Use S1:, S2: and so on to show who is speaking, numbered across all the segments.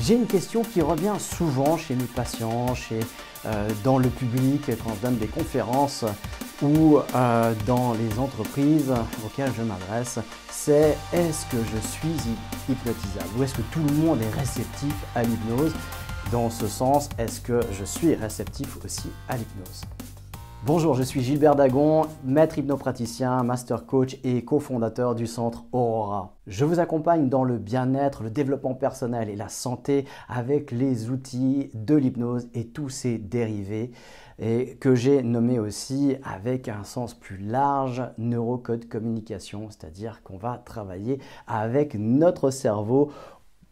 S1: J'ai une question qui revient souvent chez mes patients, dans le public, quand je donne des conférences ou dans les entreprises auxquelles je m'adresse, c'est est-ce que je suis hypnotisable ou est-ce que tout le monde est réceptif à l'hypnose? Dans ce sens, est-ce que je suis réceptif aussi à l'hypnose? Bonjour, je suis Gilbert Dagon, maître hypnopraticien, master coach et cofondateur du centre Aurora. Je vous accompagne dans le bien-être, le développement personnel et la santé avec les outils de l'hypnose et tous ses dérivés et que j'ai nommé aussi avec un sens plus large, neurocode communication, c'est-à-dire qu'on va travailler avec notre cerveau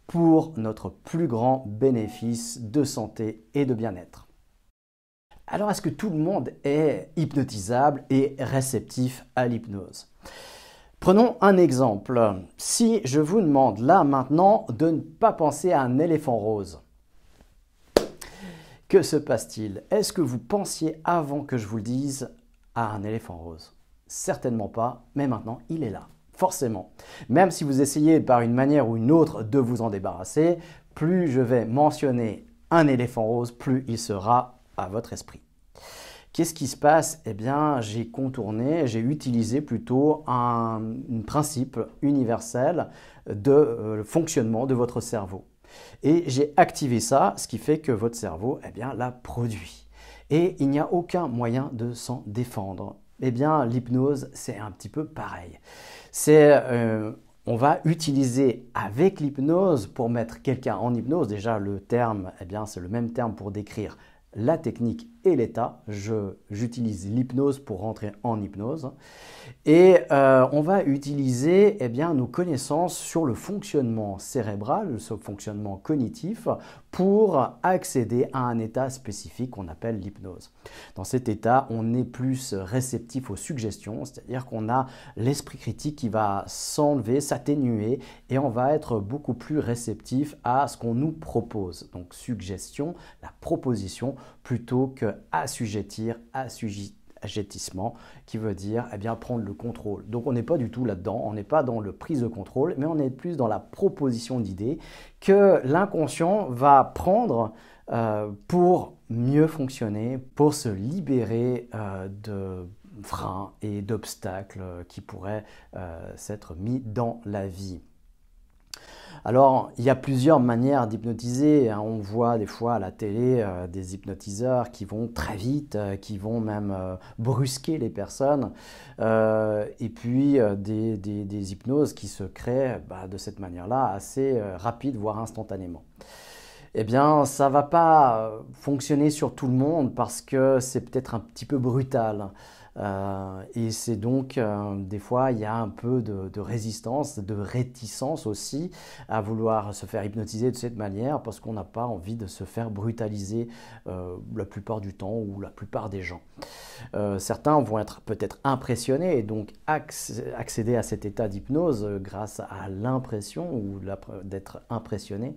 S1: pour notre plus grand bénéfice de santé et de bien-être. Alors, est-ce que tout le monde est hypnotisable et réceptif à l'hypnose? Prenons un exemple. Si je vous demande là maintenant de ne pas penser à un éléphant rose, que se passe-t-il? Est-ce que vous pensiez avant que je vous le dise à un éléphant rose? Certainement pas, mais maintenant il est là, forcément. Même si vous essayez par une manière ou une autre de vous en débarrasser, plus je vais mentionner un éléphant rose, plus il sera à votre esprit. Qu'est-ce qui se passe? Eh bien, j'ai utilisé plutôt un principe universel de fonctionnement de votre cerveau. Et j'ai activé ça, ce qui fait que votre cerveau l'a produit. Et il n'y a aucun moyen de s'en défendre. Eh bien, l'hypnose, c'est un petit peu pareil. On va utiliser avec l'hypnose pour mettre quelqu'un en hypnose. Déjà, le terme, c'est le même terme pour décrire la technique et l'état. J'utilise l'hypnose pour rentrer en hypnose. Et on va utiliser nos connaissances sur le fonctionnement cérébral, le fonctionnement cognitif, pour accéder à un état spécifique qu'on appelle l'hypnose. Dans cet état, on est plus réceptif aux suggestions, c'est-à-dire qu'on a l'esprit critique qui va s'enlever, s'atténuer, et on va être beaucoup plus réceptif à ce qu'on nous propose. Donc suggestion, la proposition, plutôt que assujettissement, qui veut dire prendre le contrôle. Donc on n'est pas du tout là-dedans, on n'est pas dans le prise de contrôle, mais on est plus dans la proposition d'idées que l'inconscient va prendre pour mieux fonctionner, pour se libérer de freins et d'obstacles qui pourraient s'être mis dans la vie. Alors, il y a plusieurs manières d'hypnotiser. On voit des fois à la télé des hypnotiseurs qui vont très vite, qui vont même brusquer les personnes. Et puis des hypnoses qui se créent de cette manière-là, assez rapide, voire instantanément. Eh bien, ça ne va pas fonctionner sur tout le monde parce que c'est peut-être un petit peu brutal. Et c'est donc, des fois, il y a un peu de résistance, de réticence aussi à vouloir se faire hypnotiser de cette manière parce qu'on n'a pas envie de se faire brutaliser la plupart du temps ou la plupart des gens. Certains vont être peut-être impressionnés et donc accéder à cet état d'hypnose grâce à l'impression ou d'être impressionné.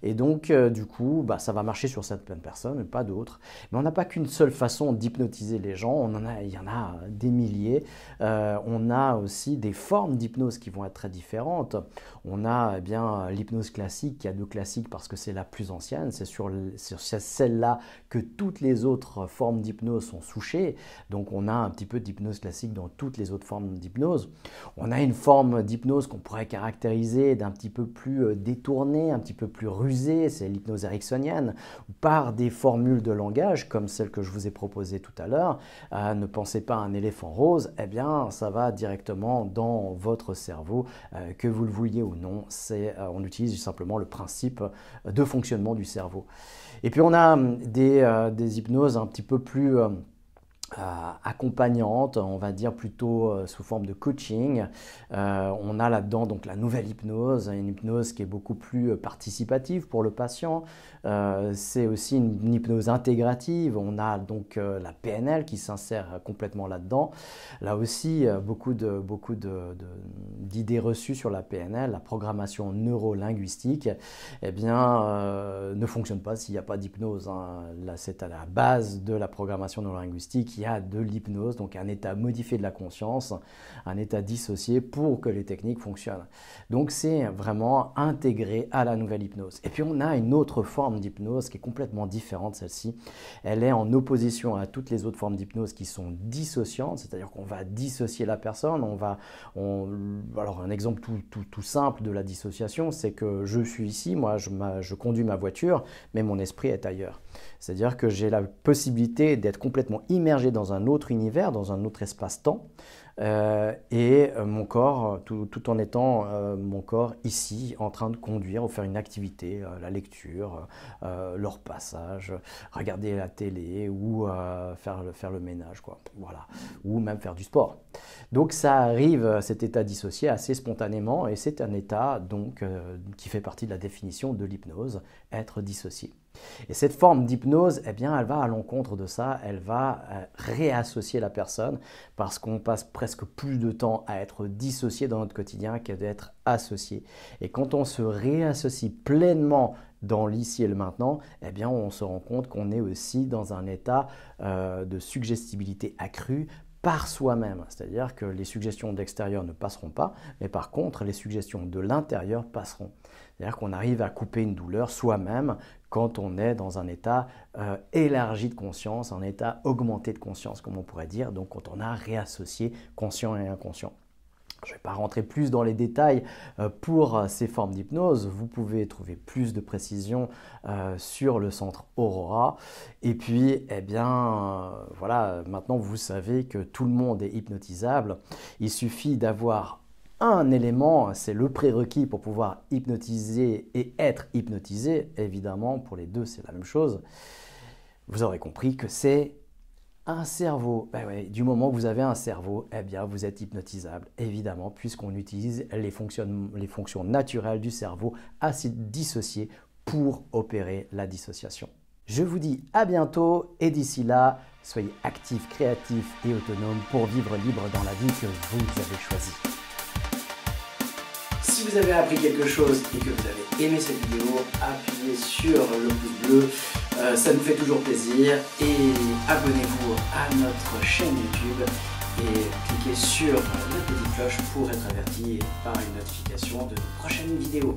S1: Et donc, du coup, ça va marcher sur certaines personnes, pas d'autres. Mais on n'a pas qu'une seule façon d'hypnotiser les gens, il y en a des milliers. On a aussi des formes d'hypnose qui vont être très différentes. On a l'hypnose classique, qui a deux classiques parce que c'est la plus ancienne. C'est sur celle-là que toutes les autres formes d'hypnose sont souchées. Donc on a un petit peu d'hypnose classique dans toutes les autres formes d'hypnose. On a une forme d'hypnose qu'on pourrait caractériser d'un petit peu plus détournée, un petit peu plus rusée, c'est l'hypnose ericksonienne, par des formules de langage comme celle que je vous ai proposée tout à l'heure. Ne pensez pas à un éléphant rose, ça va directement dans votre cerveau, que vous le vouliez ou non. On utilise simplement le principe de fonctionnement du cerveau. Et puis on a des hypnoses un petit peu plus accompagnante, on va dire plutôt sous forme de coaching. On a là-dedans donc la nouvelle hypnose, une hypnose qui est beaucoup plus participative pour le patient. C'est aussi une hypnose intégrative. On a donc la PNL qui s'insère complètement là-dedans. Là aussi, beaucoup d'idées reçues sur la PNL, la programmation neuro-linguistique, ne fonctionne pas s'il n'y a pas d'hypnose. Là, c'est à la base de la programmation neuro-linguistique. il y a de l'hypnose, donc un état modifié de la conscience, un état dissocié pour que les techniques fonctionnent. Donc c'est vraiment intégré à la nouvelle hypnose. Et puis on a une autre forme d'hypnose qui est complètement différente, celle-ci. Elle est en opposition à toutes les autres formes d'hypnose qui sont dissociantes, c'est-à-dire qu'on va dissocier la personne. Alors un exemple tout simple de la dissociation, c'est que je suis ici, moi je conduis ma voiture, mais mon esprit est ailleurs. C'est-à-dire que j'ai la possibilité d'être complètement immergé dans un autre univers, dans un autre espace-temps, et mon corps, tout en étant mon corps ici, en train de conduire ou faire une activité, la lecture, le repassage, regarder la télé ou faire le ménage, quoi. Voilà. Ou même faire du sport. Donc ça arrive, cet état dissocié, assez spontanément, et c'est un état donc, qui fait partie de la définition de l'hypnose, être dissocié. Et cette forme d'hypnose, eh bien, elle va à l'encontre de ça, elle va réassocier la personne parce qu'on passe presque plus de temps à être dissocié dans notre quotidien qu'à d'être associé. Et quand on se réassocie pleinement dans l'ici et le maintenant, eh bien, on se rend compte qu'on est aussi dans un état de suggestibilité accrue par soi-même. C'est-à-dire que les suggestions de l'extérieur ne passeront pas, mais par contre, les suggestions de l'intérieur passeront. C'est-à-dire qu'on arrive à couper une douleur soi-même quand on est dans un état élargi de conscience, un état augmenté de conscience, comme on pourrait dire, donc quand on a réassocié conscient et inconscient. Je ne vais pas rentrer plus dans les détails pour ces formes d'hypnose. Vous pouvez trouver plus de précision sur le centre Aurora. Et puis, eh bien, voilà, maintenant vous savez que tout le monde est hypnotisable. Il suffit d'avoir un élément, c'est le prérequis pour pouvoir hypnotiser et être hypnotisé. Évidemment, pour les deux, c'est la même chose. Vous aurez compris que c'est un cerveau. Ben ouais, du moment que vous avez un cerveau, eh bien, vous êtes hypnotisable, évidemment, puisqu'on utilise les fonctions naturelles du cerveau assez dissociées pour opérer la dissociation. Je vous dis à bientôt et d'ici là, soyez actifs, créatifs et autonomes pour vivre libre dans la vie que vous avez choisie. Si vous avez appris quelque chose et que vous avez aimé cette vidéo, appuyez sur le pouce bleu, ça nous fait toujours plaisir. Et abonnez-vous à notre chaîne YouTube et cliquez sur la petite cloche pour être averti par une notification de nos prochaines vidéos.